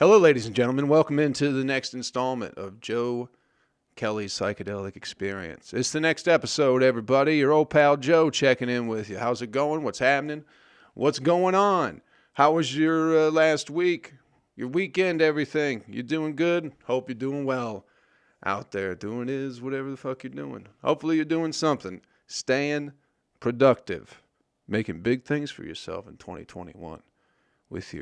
Hello, ladies and gentlemen. Welcome into the next installment of Joe Kelly's Psychedelic Experience. It's the next episode, everybody. Your old pal Joe checking in with you. How's it going? What's happening? What's going on? How was your last week? Your weekend, everything? You doing good? Hope you're doing well out there. Doing is whatever the fuck you're doing. Hopefully you're doing something. Staying productive. Making big things for yourself in 2021 with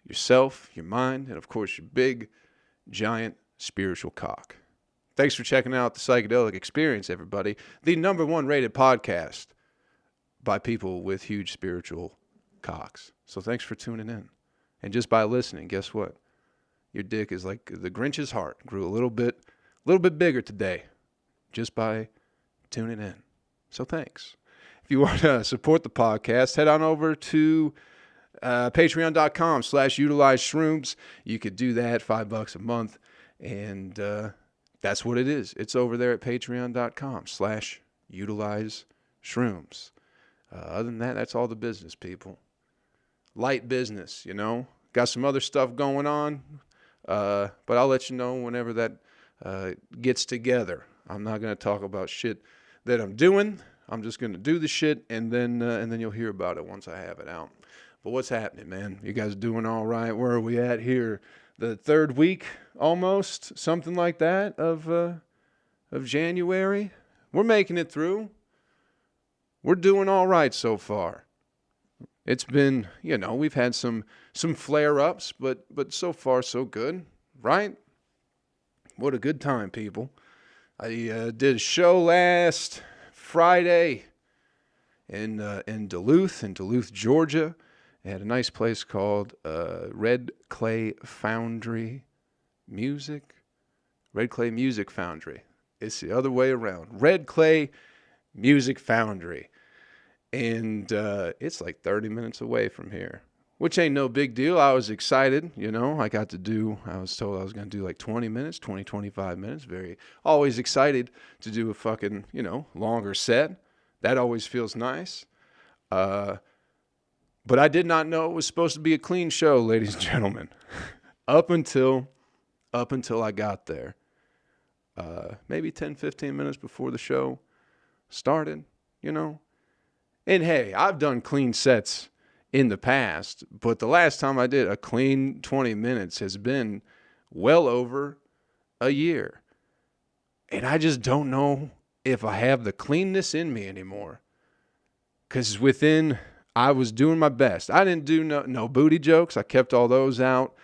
yourself, your mind, and of course your big, giant spiritual cock. Thanks for checking out the Psychedelic Experience, everybody. The number one rated podcast by people with huge spiritual cocks. So thanks for tuning in. And just by listening, guess what? Your dick is like the Grinch's heart. Grew a little bit bigger today just by tuning in. So thanks. If you want to support the podcast, head on over to patreon.com/utilize shrooms. You could do that, $5 a month. And that's what it is. It's over there at patreon.com/utilize shrooms. Other than that, that's all the business, people. Light business, you know. Got some other stuff going on. But I'll let you know whenever that gets together. I'm not going to talk about shit that I'm doing. I'm just going to do the shit, and then you'll hear about it once I have it out. But what's happening, man? You guys doing all right? Where are we at here? The third week, almost, something like that, of January. We're making it through. We're doing all right so far. It's been, we've had some flare-ups, but so far so good, right? What a good time, people. I did a show last Friday in Duluth, Georgia. It had a nice place called Red Clay Music Foundry. It's the other way around. Red Clay Music Foundry. And it's like 30 minutes away from here, which ain't no big deal. I was excited, I was told I was going to do like 20 minutes, 25 minutes. Always excited to do a fucking, longer set. That always feels nice. But I did not know it was supposed to be a clean show, ladies and gentlemen, up until I got there. Maybe 10, 15 minutes before the show started, And hey, I've done clean sets in the past, but the last time I did a clean 20 minutes has been well over a year. And I just don't know if I have the cleanness in me anymore. Because I was doing my best. I didn't do no booty jokes. I kept all those out.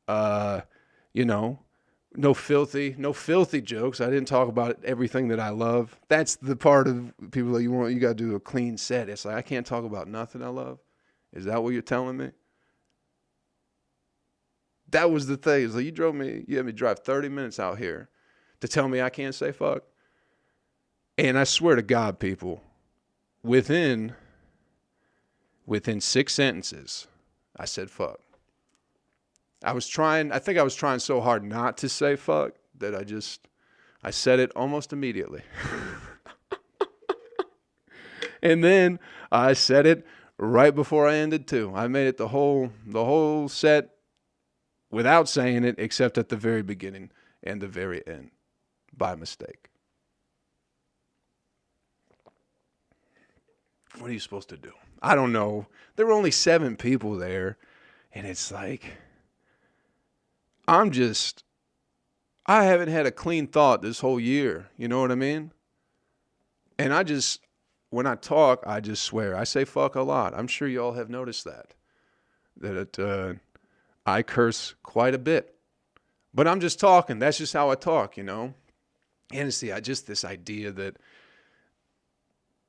No filthy jokes. I didn't talk about everything that I love. That's the part of people that you got to do a clean set. It's like, I can't talk about nothing I love. Is that what you're telling me? That was the thing. It's like, you had me drive 30 minutes out here to tell me I can't say fuck. And I swear to God, people, within 6 sentences, I said fuck. I think I was trying so hard not to say fuck that I said it almost immediately. And then I said it right before I ended too. I made it the whole set without saying it, except at the very beginning and the very end, by mistake. What are you supposed to do? I don't know. There were only 7 people there, and it's like, I haven't had a clean thought this whole year. You know what I mean? And when I talk, I just swear. I say fuck a lot. I'm sure you all have noticed that I curse quite a bit. But I'm just talking. That's just how I talk, And it's this idea that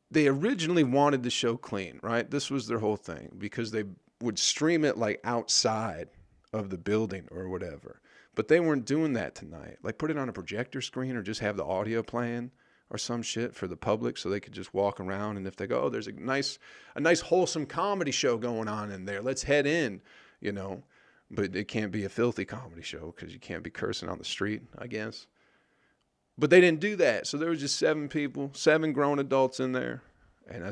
they originally wanted the show clean, right? This was their whole thing, because they would stream it like outside of the building or whatever. But they weren't doing that tonight. Like, put it on a projector screen or just have the audio playing or some shit for the public so they could just walk around. And if they go, oh, there's a nice wholesome comedy show going on in there, let's head in, But it can't be a filthy comedy show because you can't be cursing on the street, I guess. But they didn't do that. So there was just 7 people, 7 grown adults in there. And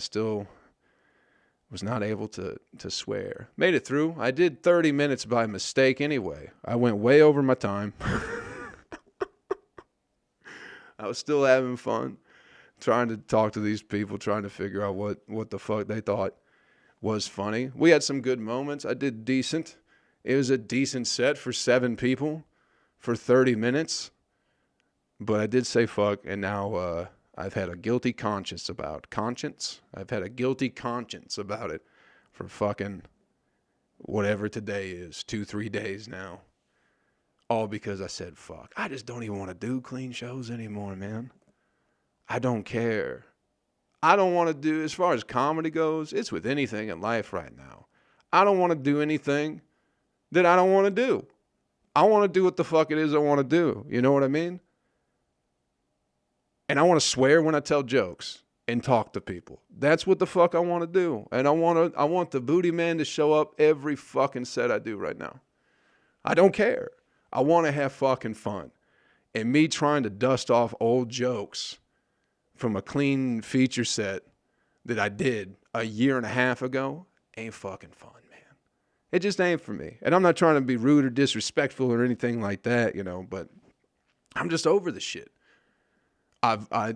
Was not able to swear. Made it through. I did 30 minutes by mistake anyway. I went way over my time. I was still having fun, trying to talk to these people, trying to figure out what the fuck they thought was funny. We had some good moments. I did decent. It was a decent set for 7 people for 30 minutes. But I did say fuck, and now I've had a guilty conscience about I've had a guilty conscience about it for fucking whatever today is, 2-3 days now. All because I said fuck. I just don't even want to do clean shows anymore, man. I don't care. I don't want to do, as far as comedy goes, it's with anything in life right now. I don't want to do anything that I don't want to do. I want to do what the fuck it is I want to do. You know what I mean? And I want to swear when I tell jokes and talk to people. That's what the fuck I want to do. And I want the booty man to show up every fucking set I do right now. I don't care. I want to have fucking fun. And me trying to dust off old jokes from a clean feature set that I did a year and a half ago ain't fucking fun, man. It just ain't for me. And I'm not trying to be rude or disrespectful or anything like that, you know, but I'm just over the shit. I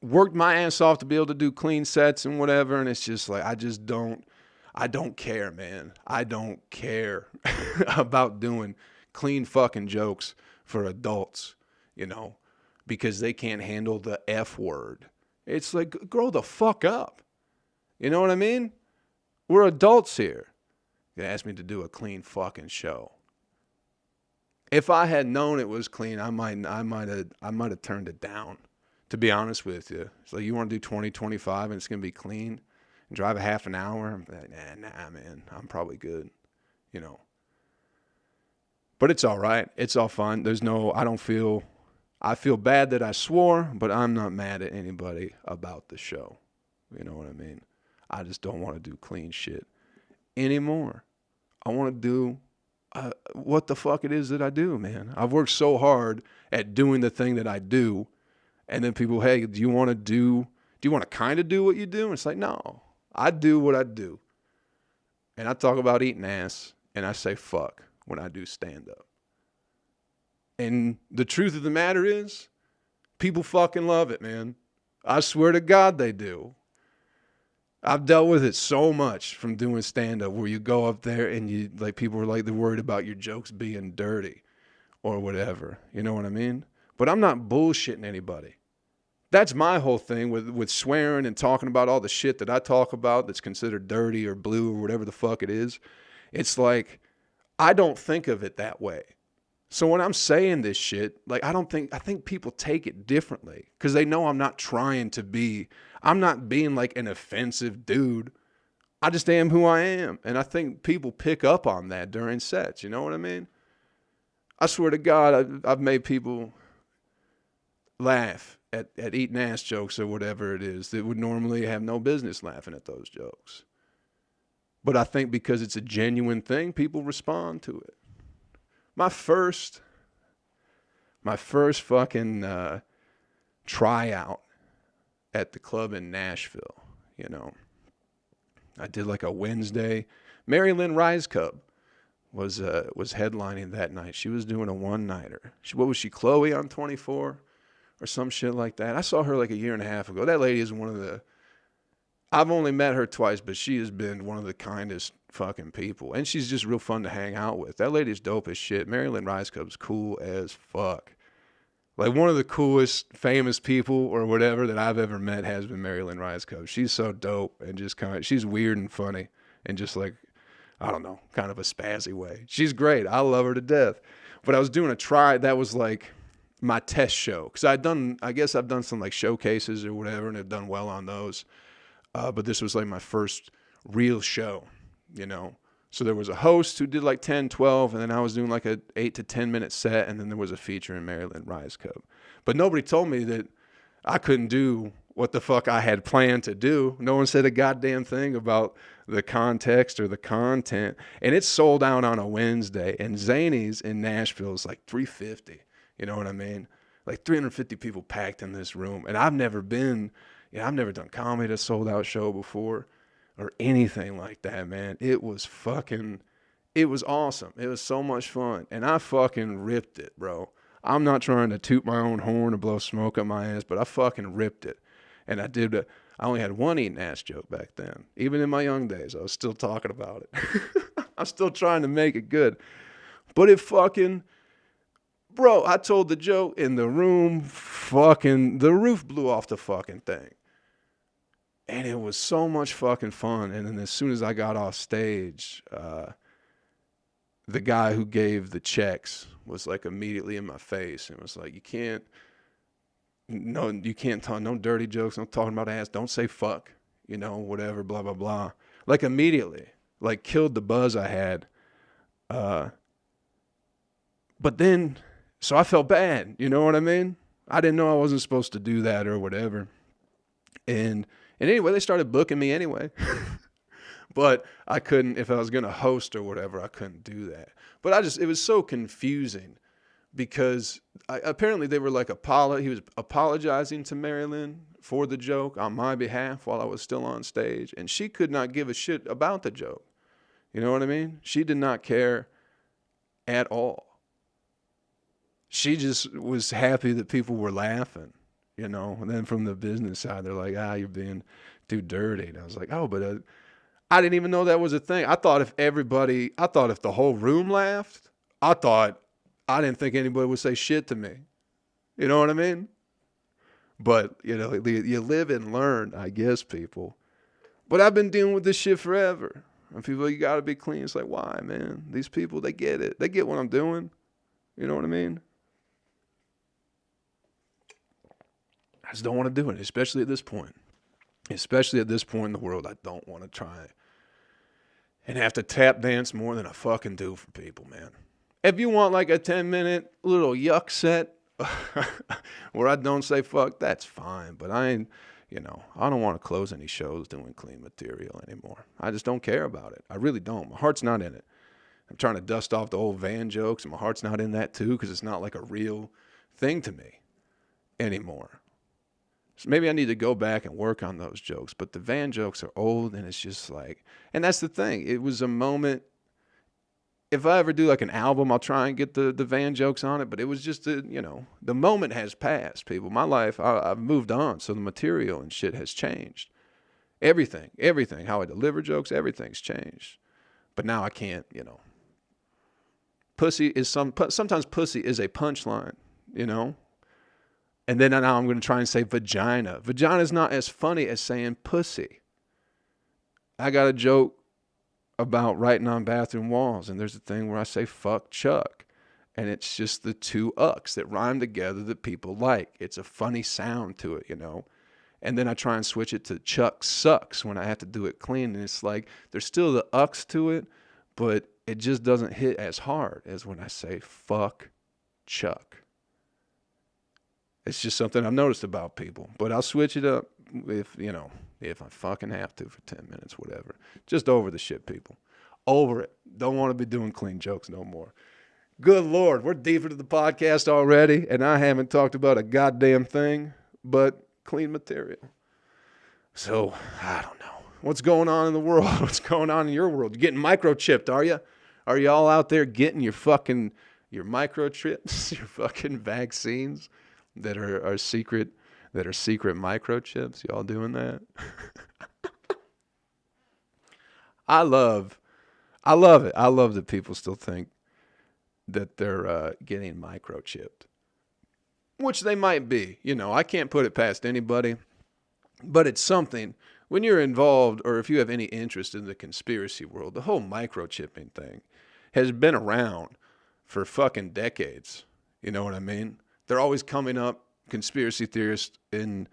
worked my ass off to be able to do clean sets and whatever, and it's just like I don't care, man. I don't care about doing clean fucking jokes for adults, you know, because they can't handle the F word. It's like, grow the fuck up. You know what I mean? We're adults here. You asked me to do a clean fucking show. If I had known it was clean, I might have turned it down, to be honest with you. It's like, you want to do 20, 25 and it's going to be clean and drive a half an hour? I'm like, nah, man, I'm probably good, you know. But it's all right. It's all fine. I feel bad that I swore, but I'm not mad at anybody about the show. You know what I mean? I just don't want to do clean shit anymore. I want to do what the fuck it is that I do, man. I've worked so hard at doing the thing that I do, and then people, hey, do you want to kind of do what you do? And it's like, no, I do what I do. And I talk about eating ass, and I say fuck when I do stand-up. And the truth of the matter is, people fucking love it, man. I swear to God they do. I've dealt with it so much from doing stand-up, where you go up there and you, like, people are like, they're worried about your jokes being dirty or whatever. You know what I mean? But I'm not bullshitting anybody. That's my whole thing with swearing and talking about all the shit that I talk about that's considered dirty or blue or whatever the fuck it is. It's like, I don't think of it that way. So when I'm saying this shit, like, I think people take it differently because they know I'm not being like an offensive dude. I just am who I am. And I think people pick up on that during sets. You know what I mean? I swear to God, I've made people laugh at eating ass jokes or whatever it is that would normally have no business laughing at those jokes. But I think because it's a genuine thing, people respond to it. My first fucking tryout at the club in Nashville, you know. I did like a Wednesday. Mary Lynn Ricecub was headlining that night. She was doing a one-nighter. What was she, Chloe on 24 or some shit like that? I saw her like a year and a half ago. That lady is I've only met her twice, but she has been one of the kindest fucking people. And she's just real fun to hang out with. That lady's dope as shit. Mary Lynn Ricecub's cool as fuck. Like, one of the coolest famous people or whatever that I've ever met has been Mary Lynn Ricecub. She's so dope and just she's weird and funny and just like, I don't know, kind of a spazzy way. She's great. I love her to death. But I was doing that was like my test show. Because I guess I've done some like showcases or whatever and have done well on those. But this was like my first real show, you know. So there was a host who did like 10, 12, and then I was doing like a 8 to 10 minute set, and then there was a feature in Mary Lynn Ricecub. But nobody told me that I couldn't do what the fuck I had planned to do. No one said a goddamn thing about the context or the content. And it's sold out on a Wednesday, and Zany's in Nashville is like 350. You know what I mean? Like 350 people packed in this room. And I've never done comedy at a sold out show before. or anything like that, man. It was awesome. It was so much fun. And I fucking ripped it, bro. I'm not trying to toot my own horn or blow smoke up my ass, but I fucking ripped it. And I only had one eating ass joke back then. Even in my young days, I was still talking about it. I'm still trying to make it good. But it fucking, bro, I told the joke in the room, fucking, the roof blew off the fucking thing. And it was so much fucking fun. And then as soon as I got off stage, the guy who gave the checks was like immediately in my face and was like, you can't talk, no dirty jokes, no talking about ass, don't say fuck, whatever, blah, blah, blah. Like immediately, like killed the buzz I had. But then, so I felt bad, you know what I mean? I didn't know I wasn't supposed to do that or whatever. And anyway, they started booking me anyway. But I couldn't, if I was going to host or whatever, I couldn't do that. But it was so confusing because apparently they were like, he was apologizing to Marilyn for the joke on my behalf while I was still on stage. And she could not give a shit about the joke. You know what I mean? She did not care at all. She just was happy that people were laughing, And then from the business side, they're like, you're being too dirty. And I was like, oh, but I didn't even know that was a thing. I thought if the whole room laughed, I didn't think anybody would say shit to me. You know what I mean? But, you live and learn, I guess, people. But I've been dealing with this shit forever. And people, you got to be clean. It's like, why, man? These people, they get it. They get what I'm doing. You know what I mean? I just don't want to do it, especially at this point. Especially at this point in the world, I don't want to try and have to tap dance more than I fucking do for people, man. If you want like a 10-minute little yuck set where I don't say fuck, that's fine. But I don't want to close any shows doing clean material anymore. I just don't care about it. I really don't. My heart's not in it. I'm trying to dust off the old van jokes, and my heart's not in that too because it's not like a real thing to me anymore. So maybe I need to go back and work on those jokes. But the van jokes are old, and it's just like, and that's the thing. It was a moment. If I ever do like an album, I'll try and get the van jokes on it. But it was just, the moment has passed, people. My life, I've moved on. So the material and shit has changed. Everything, how I deliver jokes, everything's changed. But now I can't, sometimes pussy is a punchline, And then now I'm going to try and say vagina. Vagina is not as funny as saying pussy. I got a joke about writing on bathroom walls, and there's a thing where I say fuck Chuck. And it's just the two ucks that rhyme together that people like. It's a funny sound to it, And then I try and switch it to Chuck sucks when I have to do it clean. And it's like, there's still the ucks to it, but it just doesn't hit as hard as when I say fuck Chuck. It's just something I've noticed about people. But I'll switch it up if I fucking have to for 10 minutes, whatever. Just over the shit, people. Over it. Don't want to be doing clean jokes no more. Good Lord, we're deep into the podcast already, and I haven't talked about a goddamn thing but clean material. So, I don't know. What's going on in the world? What's going on in your world? You getting microchipped, are you? Are you all out there getting your microchips, your fucking vaccines? That are secret microchips. Y'all doing that? I love it. I love that people still think that they're getting microchipped, which they might be. I can't put it past anybody, but it's something when you're involved or if you have any interest in the conspiracy world. The whole microchipping thing has been around for fucking decades. You know what I mean? They're always coming up, conspiracy theorists, and,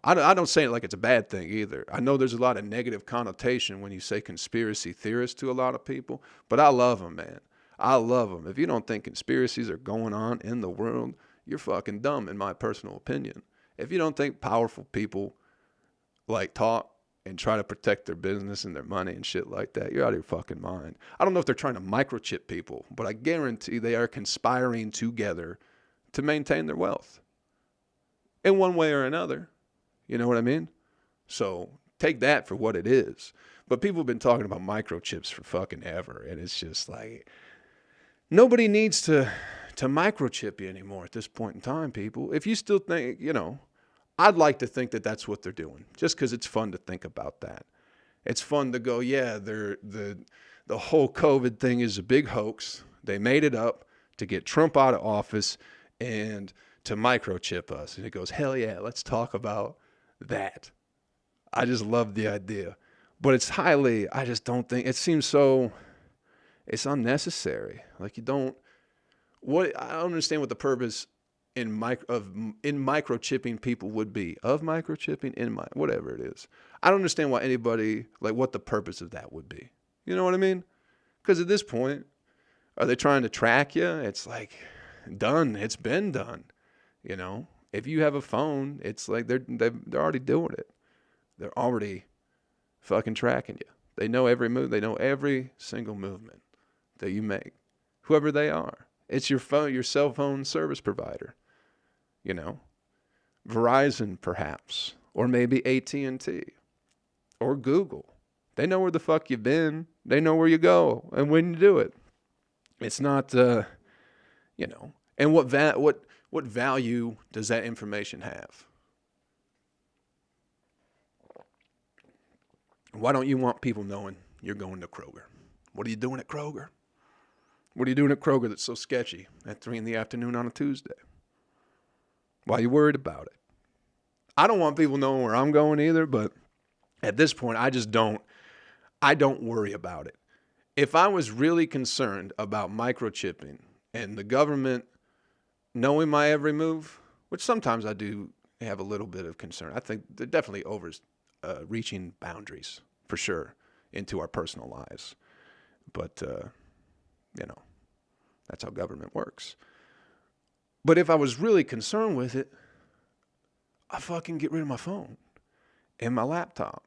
I don't say it like it's a bad thing either. I know there's a lot of negative connotation when you say conspiracy theorists to a lot of people, but I love them, man. I love them. If you don't think conspiracies are going on in the world, you're fucking dumb, in my personal opinion. If you don't think powerful people, talk and try to protect their business and their money and shit like that, you're out of your fucking mind. I don't know if they're trying to microchip people, but I guarantee they are conspiring together to maintain their wealth in one way or another. You know what I mean? So Take that for what it is. But people have been talking about microchips for fucking ever. And it's just like, nobody needs to microchip you anymore at this point in time, people. If you still think, I'd like to think that that's what they're doing, just because it's fun to think about that. It's fun to go, yeah, the whole COVID thing is a big hoax. They made it up to get Trump out of office and to microchip us. And it goes, hell yeah, let's talk about that. I just love the idea. But I just don't think, it seems so, it's unnecessary. Like I don't understand what the purpose in microchipping people would be. Of microchipping, whatever it is. I don't understand why anybody, like what the purpose of that would be. You know what I mean? Because at this point, are they trying to track you? It's like, done. It's been done. If you have a phone, it's like they're already doing it. They're already fucking tracking you. They know every move. They know every single movement that you make, whoever they are. It's your phone, your cell phone service provider. Verizon perhaps, or maybe AT&T, or Google. They know where the fuck you've been. They know where you go and when you do it. It's not, And what value does that information have? Why don't you want people knowing you're going to Kroger? What are you doing at Kroger? What are you doing at Kroger that's so sketchy at 3 p.m. on a Tuesday? Why are you worried about it? I don't want people knowing where I'm going either, but at this point, I don't worry about it. If I was really concerned about microchipping and the government knowing my every move, which sometimes I do have a little bit of concern, I think they're definitely reaching boundaries for sure into our personal lives. But, that's how government works. But if I was really concerned with it, I fucking get rid of my phone and my laptop.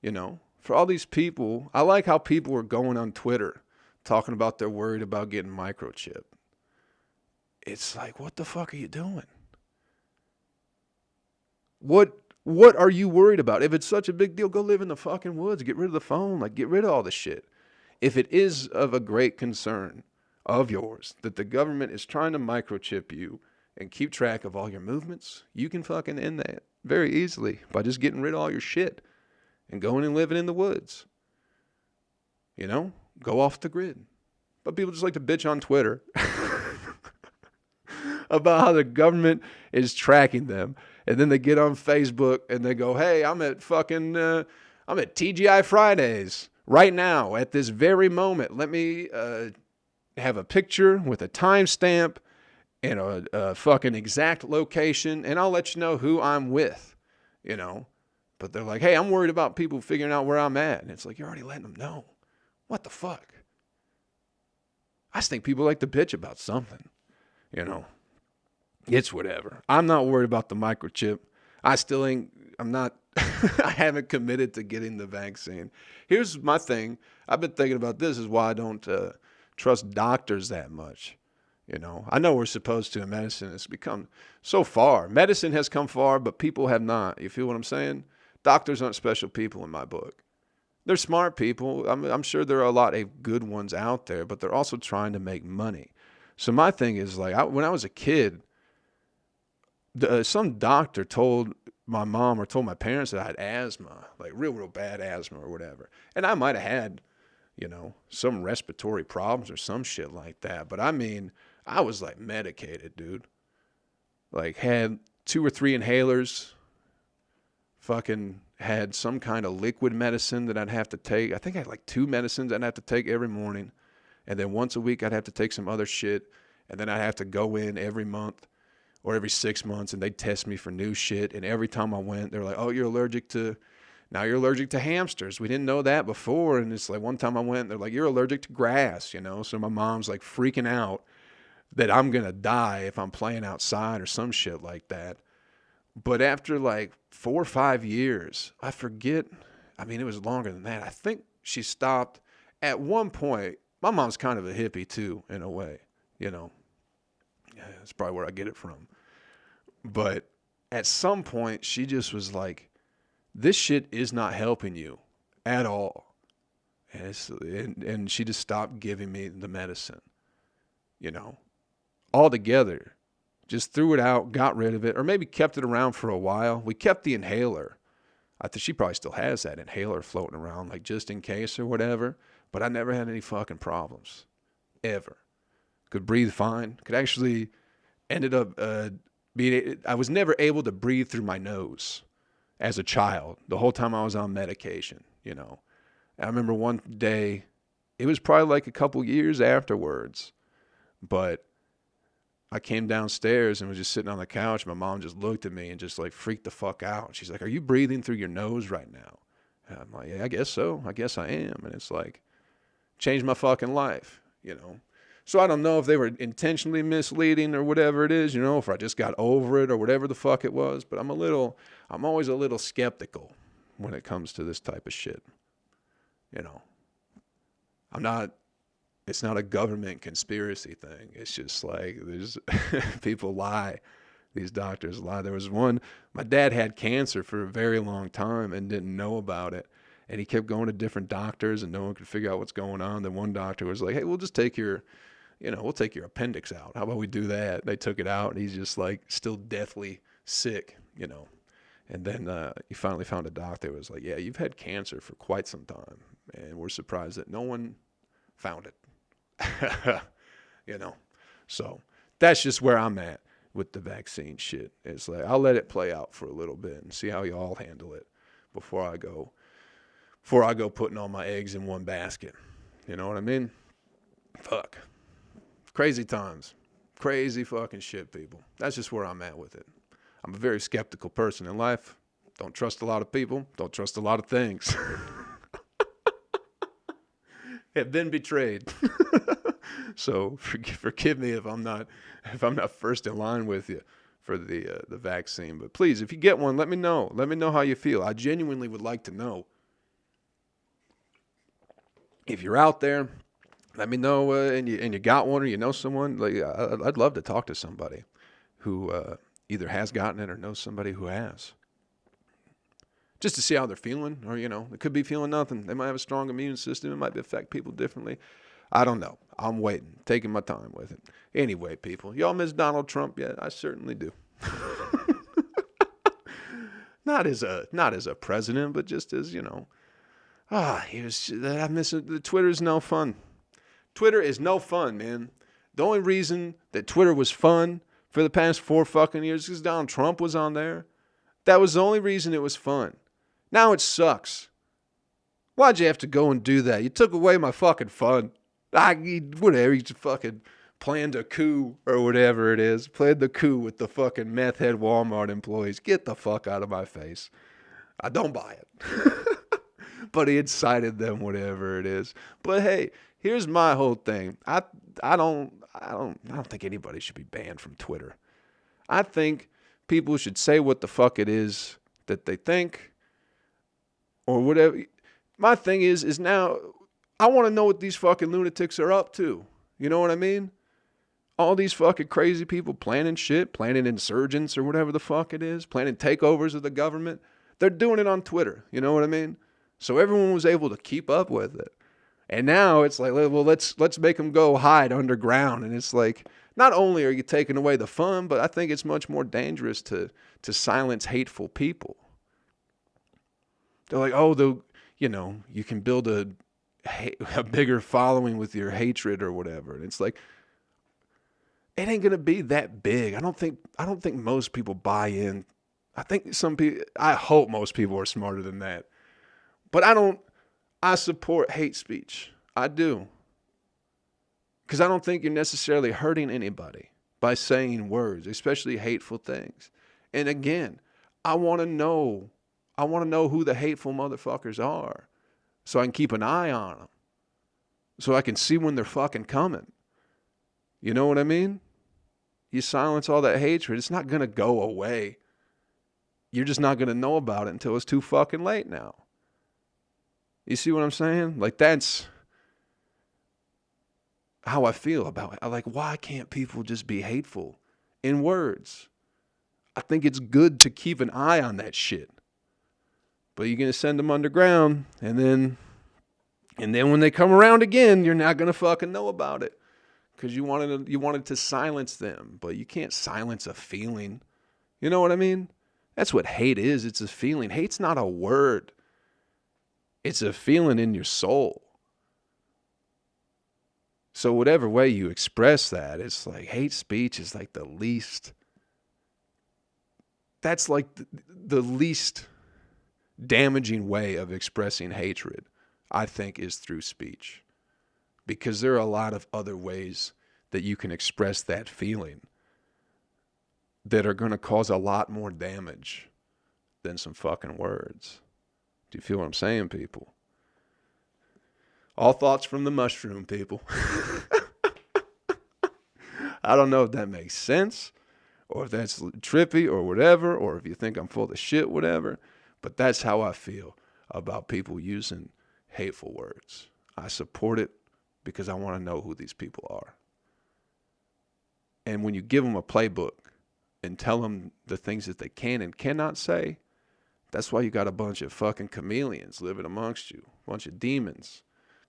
For all these people, I like how people are going on Twitter talking about they're worried about getting microchipped. It's like, what the fuck are you doing? What are you worried about? If it's such a big deal, go live in the fucking woods. Get rid of the phone. Like, get rid of all this shit. If it is of a great concern of yours that the government is trying to microchip you and keep track of all your movements, you can fucking end that very easily by just getting rid of all your shit and going and living in the woods. Go off the grid. But people just like to bitch on Twitter about how the government is tracking them. And then they get on Facebook and they go, hey, I'm at TGI Fridays right now at this very moment. Let me have a picture with a timestamp and a fucking exact location, and I'll let you know who I'm with, But they're like, hey, I'm worried about people figuring out where I'm at. And it's like, you're already letting them know. What the fuck? I just think people like to bitch about something, It's whatever. I'm not worried about the microchip. I'm not, I haven't committed to getting the vaccine. Here's my thing. I've been thinking about this is why I don't trust doctors that much. I know we're supposed to in medicine. It's become so far. Medicine has come far, but people have not. You feel what I'm saying? Doctors aren't special people in my book. They're smart people. I'm sure there are a lot of good ones out there, but they're also trying to make money. So my thing is like, when I was a kid, some doctor told my mom or told my parents that I had asthma, like real, real bad asthma or whatever. And I might have had, some respiratory problems or some shit like that. But I mean, I was like medicated, dude. Like had 2 or 3 inhalers, fucking had some kind of liquid medicine that I'd have to take. I think I had like 2 medicines I'd have to take every morning. And then once a week I'd have to take some other shit. And then I'd have to go in every month or every 6 months and they'd test me for new shit. And every time I went, they're like, oh, you're allergic to hamsters. We didn't know that before. And it's like one time I went, they're like, you're allergic to grass, So my mom's like freaking out that I'm going to die if I'm playing outside or some shit like that. But after like 4 or 5 years, I forget. I mean, it was longer than that. I think she stopped at one point. My mom's kind of a hippie too, in a way, Yeah, that's probably where I get it from. But at some point, she just was like, This shit is not helping you at all. And she just stopped giving me the medicine, you know, altogether. Just threw it out, got rid of it, or maybe kept it around for a while. We kept the inhaler. I think she probably still has that inhaler floating around, like just in case or whatever. But I never had any fucking problems, ever. Could breathe fine. Could actually ended up I was never able to breathe through my nose as a child the whole time I was on medication, you know. I remember one day, it was probably like a couple years afterwards, but I came downstairs and was just sitting on the couch. My mom just looked at me and just like freaked the fuck out. She's like, "Are you breathing through your nose right now?" And I'm like, "Yeah, I guess so. I guess I am." And it's like, changed my fucking life, you know. So I don't know if they were intentionally misleading or whatever it is, you know, if I just got over it or whatever the fuck it was. But I'm always a little skeptical when it comes to this type of shit. You know, it's not a government conspiracy thing. It's just like there's people lie. These doctors lie. There was one, my dad had cancer for a very long time and didn't know about it. And he kept going to different doctors and no one could figure out what's going on. Then one doctor was like, "Hey, we'll take your appendix out. How about we do that?" They took it out and he's just like still deathly sick, you know. And then he finally found a doctor who was like, "Yeah, you've had cancer for quite some time. And we're surprised that no one found it." You know. So that's just where I'm at with the vaccine shit. It's like, I'll let it play out for a little bit and see how y'all handle it before I go putting all my eggs in one basket. You know what I mean? Fuck. Crazy times. Crazy fucking shit, people. That's just where I'm at with it. I'm a very skeptical person in life. Don't trust a lot of people. Don't trust a lot of things. Have been betrayed. So forgive me if I'm not first in line with you for the vaccine. But please, if you get one, let me know. Let me know how you feel. I genuinely would like to know. If you're out there, let me know, and you got one or you know someone. Like I'd love to talk to somebody who either has gotten it or knows somebody who has. Just to see how they're feeling, or, you know, they could be feeling nothing. They might have a strong immune system. It might affect people differently. I don't know. I'm waiting, taking my time with it. Anyway, people, y'all miss Donald Trump yet? I certainly do. Not as a president, but just as, you know. I miss it. The Twitter's no fun. Twitter is no fun, man. The only reason that Twitter was fun for the past 4 fucking years is because Donald Trump was on there. That was the only reason it was fun. Now it sucks. Why'd you have to go and do that? You took away my fucking fun. Whatever, you fucking planned a coup or whatever it is. Planned the coup with the fucking meth head Walmart employees. Get the fuck out of my face. I don't buy it. But he incited them, whatever it is. But hey, here's my whole thing. I don't think anybody should be banned from Twitter. I think people should say what the fuck it is that they think or whatever. My thing is now I want to know what these fucking lunatics are up to. You know what I mean? All these fucking crazy people planning shit, planning insurgents or whatever the fuck it is, planning takeovers of the government. They're doing it on Twitter. You know what I mean? So everyone was able to keep up with it. And now it's like, well, let's make them go hide underground. And it's like, not only are you taking away the fun, but I think it's much more dangerous to silence hateful people. They're like, oh, you can build a bigger following with your hatred or whatever. And it's like, it ain't gonna be that big. I don't think most people buy in. I hope most people are smarter than that. But I support hate speech. I do. Because I don't think you're necessarily hurting anybody by saying words, especially hateful things. And again, I want to know who the hateful motherfuckers are so I can keep an eye on them. So I can see when they're fucking coming. You know what I mean? You silence all that hatred, it's not going to go away. You're just not going to know about it until it's too fucking late now. You see what I'm saying? Like, that's how I feel about it. Like, why can't people just be hateful in words? I think it's good to keep an eye on that shit. But you're going to send them underground, and then when they come around again, you're not going to fucking know about it because you wanted to silence them. But you can't silence a feeling. You know what I mean? That's what hate is. It's a feeling. Hate's not a word. It's a feeling in your soul. So whatever way you express that, it's like hate speech is like the least. That's like the least damaging way of expressing hatred, I think, is through speech. Because there are a lot of other ways that you can express that feeling that are going to cause a lot more damage than some fucking words. Do you feel what I'm saying, people? All thoughts from the mushroom, people. I don't know if that makes sense, or if that's trippy or whatever, or if you think I'm full of shit, whatever. But that's how I feel about people using hateful words. I support it because I want to know who these people are. And when you give them a playbook and tell them the things that they can and cannot say, that's why you got a bunch of fucking chameleons living amongst you, a bunch of demons,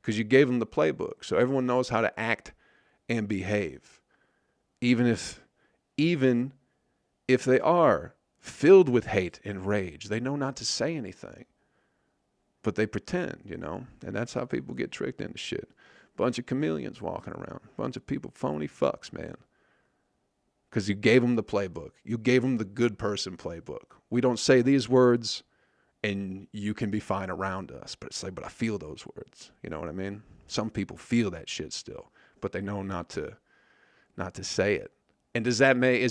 because you gave them the playbook. So everyone knows how to act and behave, even if they are filled with hate and rage. They know not to say anything, but they pretend, and that's how people get tricked into shit. Bunch of chameleons walking around, bunch of people, phony fucks, man. Because you gave them the playbook. You gave them the good person playbook. We don't say these words and you can be fine around us, but it's like, but I feel those words. You know what I mean? Some people feel that shit still, but they know not to say it. And does that make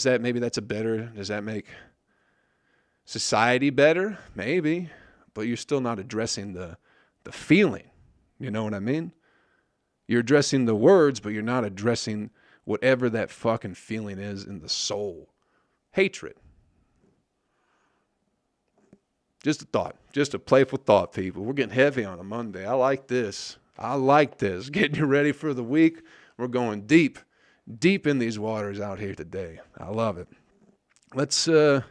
society better? Maybe, but you're still not addressing the feeling. You know what I mean? You're addressing the words, but you're not addressing whatever that fucking feeling is in the soul. Hatred. Just a thought. Just a playful thought, people. We're getting heavy on a Monday. I like this. Getting you ready for the week. We're going deep in these waters out here today. I love it. Let's, I'm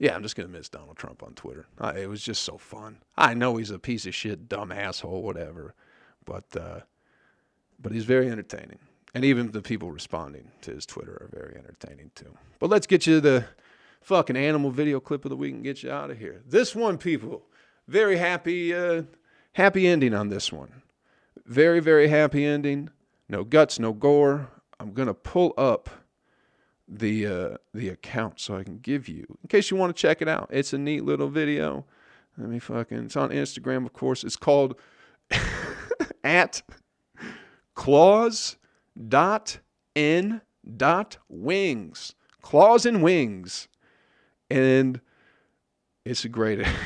just going to miss Donald Trump on Twitter. It was just so fun. I know he's a piece of shit, dumb asshole, whatever. But he's very entertaining. And even the people responding to his Twitter are very entertaining too. But let's get you the fucking animal video clip of the week and get you out of here. This one, people, very happy ending on this one. Very, very happy ending. No guts, no gore. I'm going to pull up the account so I can give you, in case you want to check it out. It's a neat little video. It's on Instagram, of course. It's called at claws.n.wings. Claws and wings. And it's a great account.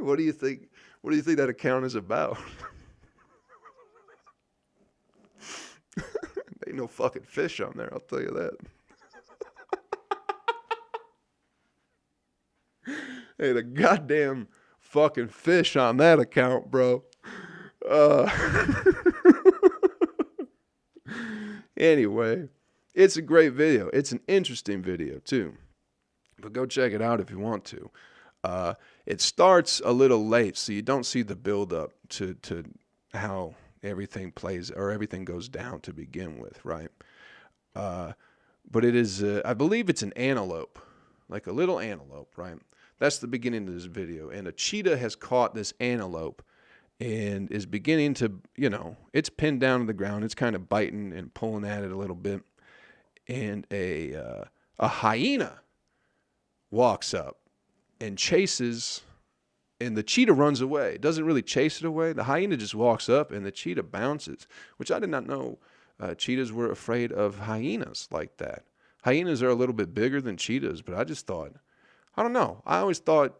What do you think that account is about? Ain't no fucking fish on there, I'll tell you that. Ain't a goddamn fucking fish on that account, bro. Anyway, it's a great video. It's an interesting video, too. But go check it out if you want to. It starts a little late, so you don't see the build-up to how everything plays or everything goes down to begin with, right? But it is, I believe it's an antelope, like a little antelope, right? That's the beginning of this video. And a cheetah has caught this antelope and is beginning to, it's pinned down to the ground. It's kind of biting and pulling at it a little bit. And a hyena walks up and chases, and the cheetah runs away. It doesn't really chase it away. The hyena just walks up and the cheetah bounces, which I did not know cheetahs were afraid of hyenas like that. Hyenas are a little bit bigger than cheetahs, but I just thought, I don't know. I always thought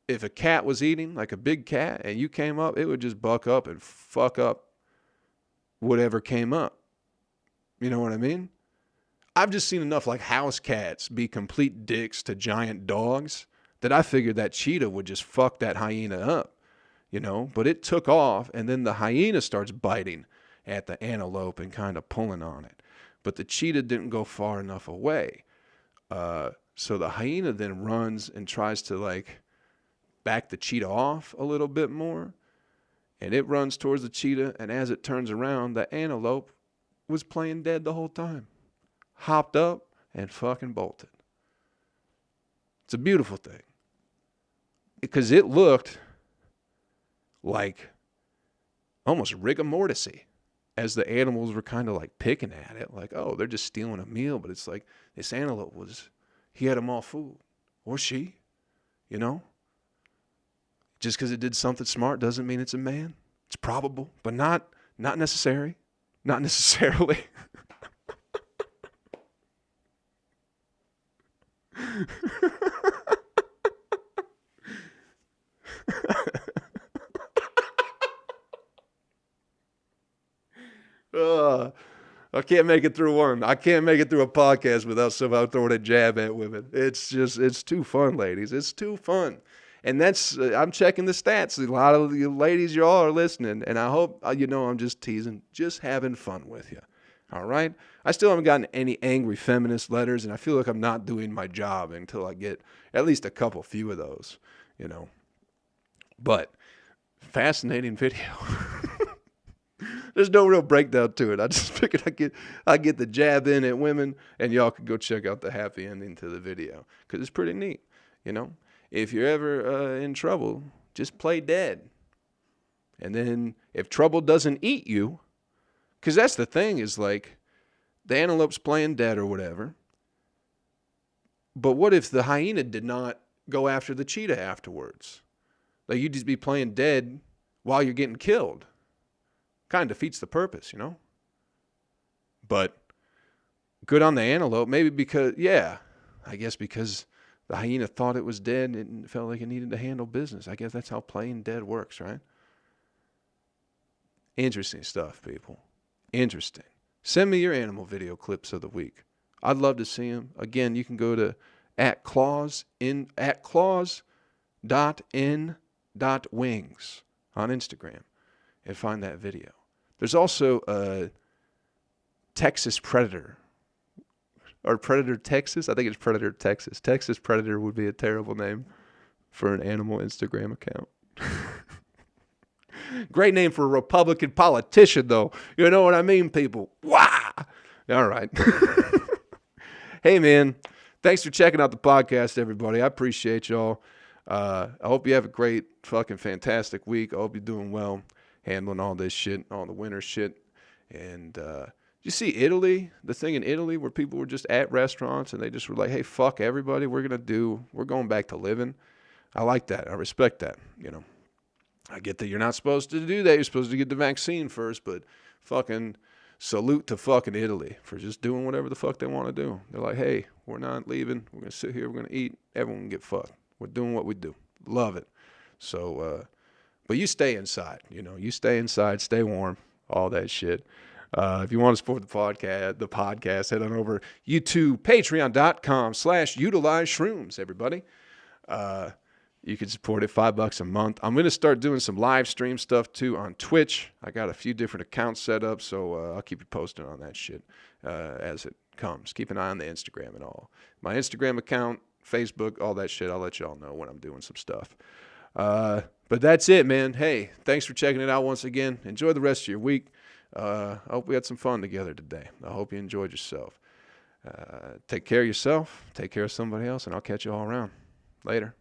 if a cat was eating, like a big cat, and you came up, it would just buck up and fuck up whatever came up. You know what I mean? I've just seen enough like house cats be complete dicks to giant dogs that I figured that cheetah would just fuck that hyena up, But it took off, and then the hyena starts biting, at the antelope and kind of pulling on it. But the cheetah didn't go far enough away. So the hyena then runs and tries to like back the cheetah off a little bit more. And it runs towards the cheetah. And as it turns around, the antelope was playing dead the whole time. Hopped up and fucking bolted. It's a beautiful thing. Because it looked like almost rigor mortis-y as the animals were kind of like picking at it. Like, oh, they're just stealing a meal. But it's like this antelope he had them all fooled. Or she, you know? Just because it did something smart doesn't mean it's a man. It's probable, but not necessary. Not necessarily. I can't make it through one. I can't make it through a podcast without somehow throwing a jab at women. It's too fun, ladies. It's too fun. And that's, I'm checking the stats. A lot of you ladies, y'all are listening. And I hope, I'm just teasing, just having fun with you. All right? I still haven't gotten any angry feminist letters, and I feel like I'm not doing my job until I get at least a few of those, But, fascinating video. There's no real breakdown to it. I just figured I get the jab in at women, and y'all could go check out the happy ending to the video, because it's pretty neat, If you're ever in trouble, just play dead. And then if trouble doesn't eat you, because that's the thing is like the antelope's playing dead or whatever. But what if the hyena did not go after the cheetah afterwards? Like you'd just be playing dead while you're getting killed. Kind of defeats the purpose, But good on the antelope, maybe because, I guess because the hyena thought it was dead and it felt like it needed to handle business. I guess that's how playing dead works, right? Interesting stuff, people. Interesting. Send me your animal video clips of the week. I'd love to see them. Again, you can go to @claws.in.wings on Instagram and find that video. There's also a Texas Predator. Or Predator Texas? I think it's Predator Texas. Texas Predator would be a terrible name for an animal Instagram account. Great name for a Republican politician, though. You know what I mean, people? Wah! All right. Hey, man. Thanks for checking out the podcast, everybody. I appreciate y'all. I hope you have a great, fucking fantastic week. I hope you're doing well, handling all this shit, all the winter shit. And you see Italy, the thing in Italy where people were just at restaurants and they just were like, hey, fuck everybody. We're going back to living. I like that. I respect that, I get that you're not supposed to do that. You're supposed to get the vaccine first, but fucking salute to fucking Italy for just doing whatever the fuck they want to do. They're like, hey, we're not leaving. We're going to sit here. We're going to eat. Everyone can get fucked. We're doing what we do. Love it. So, but you stay inside, you stay inside, stay warm, all that shit. If you want to support the podcast, head on over YouTube, patreon.com/utilize shrooms, everybody. You can support it $5 a month. I'm going to start doing some live stream stuff too on Twitch. I got a few different accounts set up, so I'll keep you posted on that shit as it comes. Keep an eye on the Instagram and all. My Instagram account, Facebook, all that shit. I'll let y'all know when I'm doing some stuff. But that's it, man. Hey, thanks for checking it out once again. Enjoy the rest of your week. I hope we had some fun together today. I hope you enjoyed yourself. Take care of yourself. Take care of somebody else, and I'll catch you all around. Later.